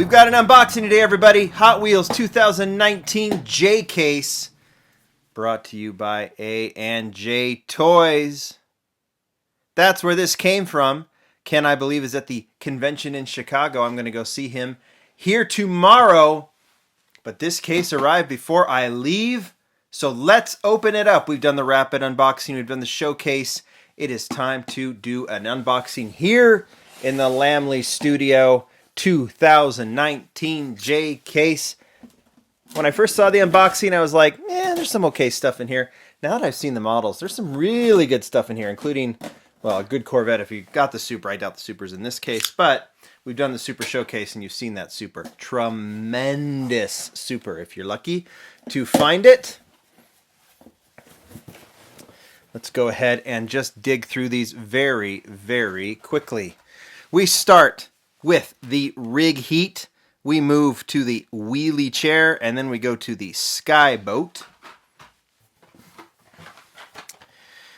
We've got an unboxing today, everybody. Hot Wheels 2019 J Case, brought to you by A&J Toys. That's where this came from. Ken, I believe, is at the convention in Chicago. I'm going to go see him here tomorrow. But this case arrived before I leave, so let's open it up. We've done the rapid unboxing. We've done the showcase. It is time to do an unboxing here in the Lamley studio. 2019 J Case. When I first saw the unboxing, I was like, there's some okay stuff in here. Now that I've seen the models, there's some really good stuff in here, including, well, a good Corvette. If you got the Super, I doubt the Super's in this case, but we've done the Super Showcase, and you've seen that Super. Tremendous Super, if you're lucky to find it. Let's go ahead and just dig through these very, very quickly. We start with the rig heat. We move to the wheelie chair, and then we go to the sky boat.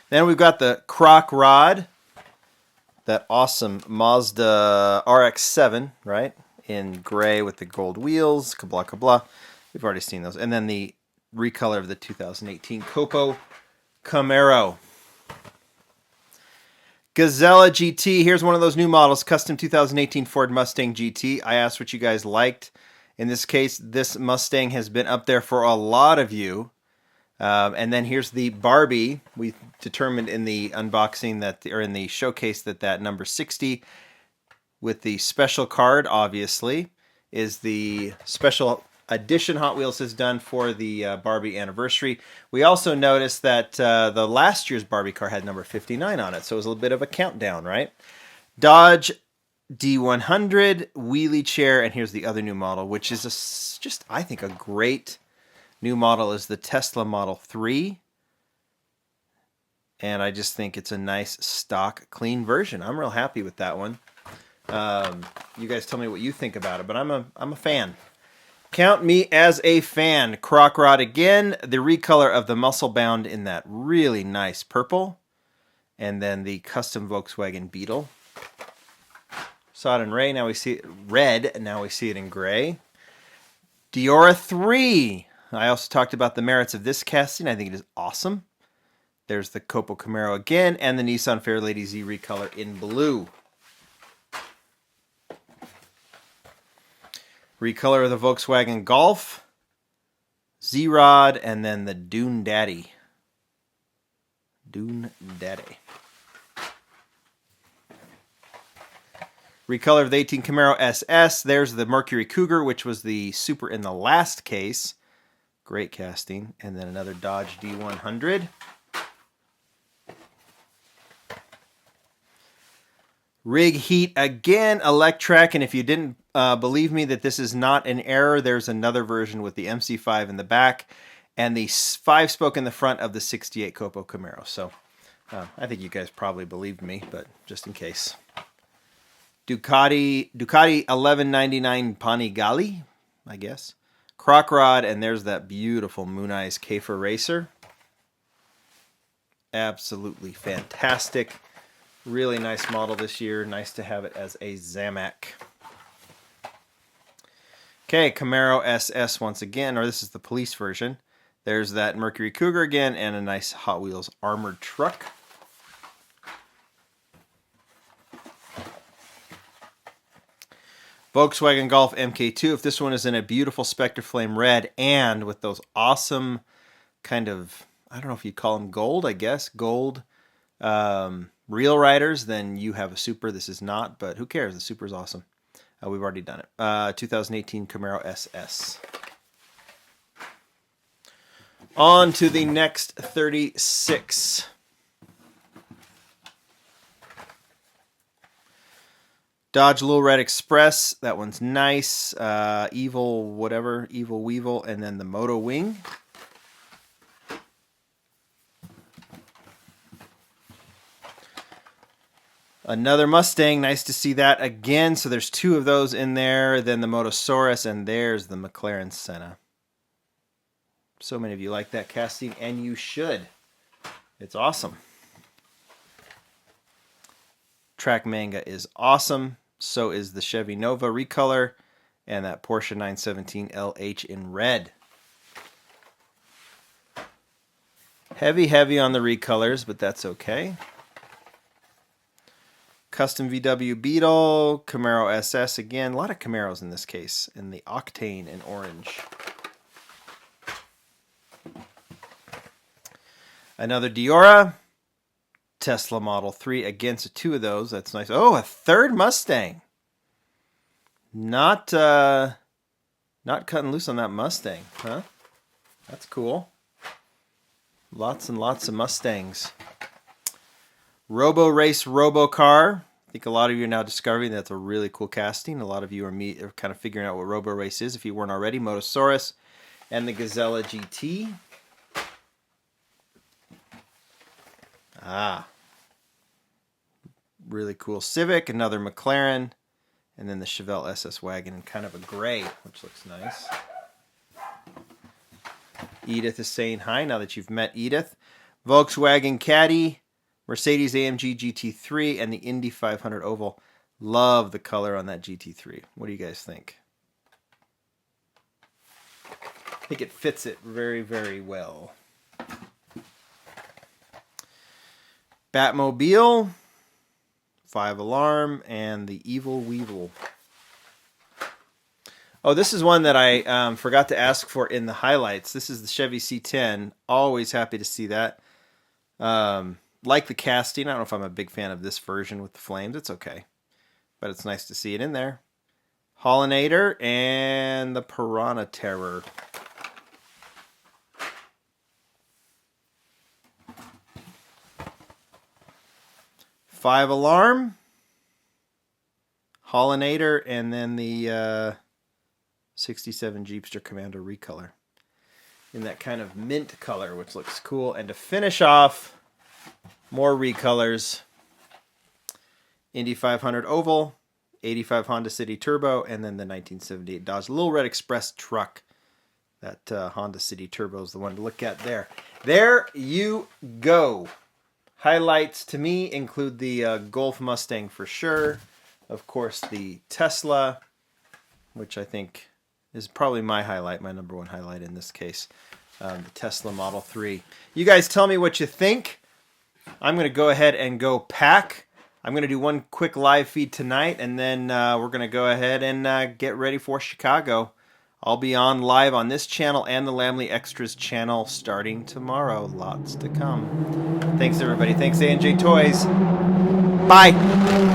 Then we've got the croc rod, that awesome Mazda RX-7, right? In gray with the gold wheels, kabla kabla. We've already seen those. And then the recolor of the 2018 Copo Camaro. Gazella GT, here's one of those new models, custom 2018 Ford Mustang GT. I asked what you guys liked. In this case, this Mustang has been up there for a lot of you. And then here's the Barbie. We determined in the unboxing that, or in the showcase, that number 60 with the special card, obviously, is the special edition Hot Wheels has done for the Barbie anniversary. We also noticed that the last year's Barbie car had number 59 on it, so it was a little bit of a countdown, right? Dodge D100 wheelie chair, and here's the other new model, which is just, I think, a great new model, is the Tesla Model 3. And I just think it's a nice, stock, clean version. I'm real happy with that one. You guys tell me what you think about it, but I'm a fan. Count me as a fan. Croc rod again. The recolor of the muscle bound in that really nice purple. And then the custom Volkswagen Beetle. Saw it in red, now we see it red, now we see it in gray. Diora 3. I also talked about the merits of this casting. I think it is awesome. There's the Copo Camaro again, and the Nissan Fairlady Z recolor in blue. Recolor of the Volkswagen Golf, Z-Rod, and then the Dune Daddy. Dune Daddy. Recolor of the 18 Camaro SS. There's the Mercury Cougar, which was the Super in the last case. Great casting. And then another Dodge D100. Rig heat again, Electrac, and if you didn't believe me that this is not an error, there's another version with the MC5 in the back and the 5-spoke in the front of the 68 Copo Camaro. So I think you guys probably believed me, but just in case. Ducati 1199 Panigale, I guess. Croc rod, and there's that beautiful Moon Eyes Kafer Racer. Absolutely fantastic. Really nice model this year. Nice to have it as a Zamac. Okay, Camaro SS once again, or this is the police version. There's that Mercury Cougar again, and a nice Hot Wheels armored truck. Volkswagen Golf MK2. If this one is in a beautiful Spectre Flame red and with those awesome kind of, I don't know if you call them gold, I guess, gold Real Riders, then you have a Super. This is not, but who cares? The Super is awesome. We've already done it. 2018 Camaro SS. On to the next 36. Dodge Little Red Express. That one's nice. Evil whatever. Evil Weevil. And then the Moto Wing. Another Mustang, nice to see that again. So there's two of those in there. Then the Motosaurus, and there's the McLaren Senna. So many of you like that casting, and you should. It's awesome. Track Manga is awesome. So is the Chevy Nova recolor. and that Porsche 917 LH in red. Heavy on the recolors, but that's okay. Custom VW Beetle, Camaro SS again. A lot of Camaros in this case, in the Octane in orange. Another Diora, Tesla Model 3 against 2 of those. That's nice. Oh, a third Mustang. Not cutting loose on that Mustang, huh? That's cool. Lots and lots of Mustangs. Robo Race Robo Car. I think a lot of you are now discovering that's a really cool casting. A lot of you are kind of figuring out what Robo Race is if you weren't already. Motosaurus and the Gazella GT. Really cool Civic, another McLaren, and then the Chevelle SS wagon in kind of a gray, which looks nice. Edith is saying hi now that you've met Edith. Volkswagen Caddy, Mercedes AMG GT3, and the Indy 500 Oval. Love the color on that GT3. What do you guys think? I think it fits it very, very well. Batmobile, 5 Alarm, and the Evil Weevil. Oh, this is one that I forgot to ask for in the highlights. This is the Chevy C10. Always happy to see that. Like the casting. I don't know if I'm a big fan of this version with the flames. It's okay. But it's nice to see it in there. Hollinator and the Piranha Terror. Five Alarm, Hollinator, and then the 67 Jeepster Commando recolor in that kind of mint color, which looks cool. And to finish off, more recolors. Indy 500 Oval, 85 Honda City Turbo, and then the 1978 Dodge Little Red Express truck. That Honda City Turbo is the one to look at there. There you go. Highlights to me include the Golf Mustang for sure. Of course, the Tesla, which I think is probably my highlight, my number one highlight in this case. The Tesla Model 3. You guys tell me what you think. I'm going to go ahead and go pack. I'm going to do one quick live feed tonight, and then we're going to go ahead and get ready for Chicago. I'll be on live on this channel and the Lamley Extras channel starting tomorrow. Lots to come. Thanks, everybody. Thanks, A&J Toys. Bye.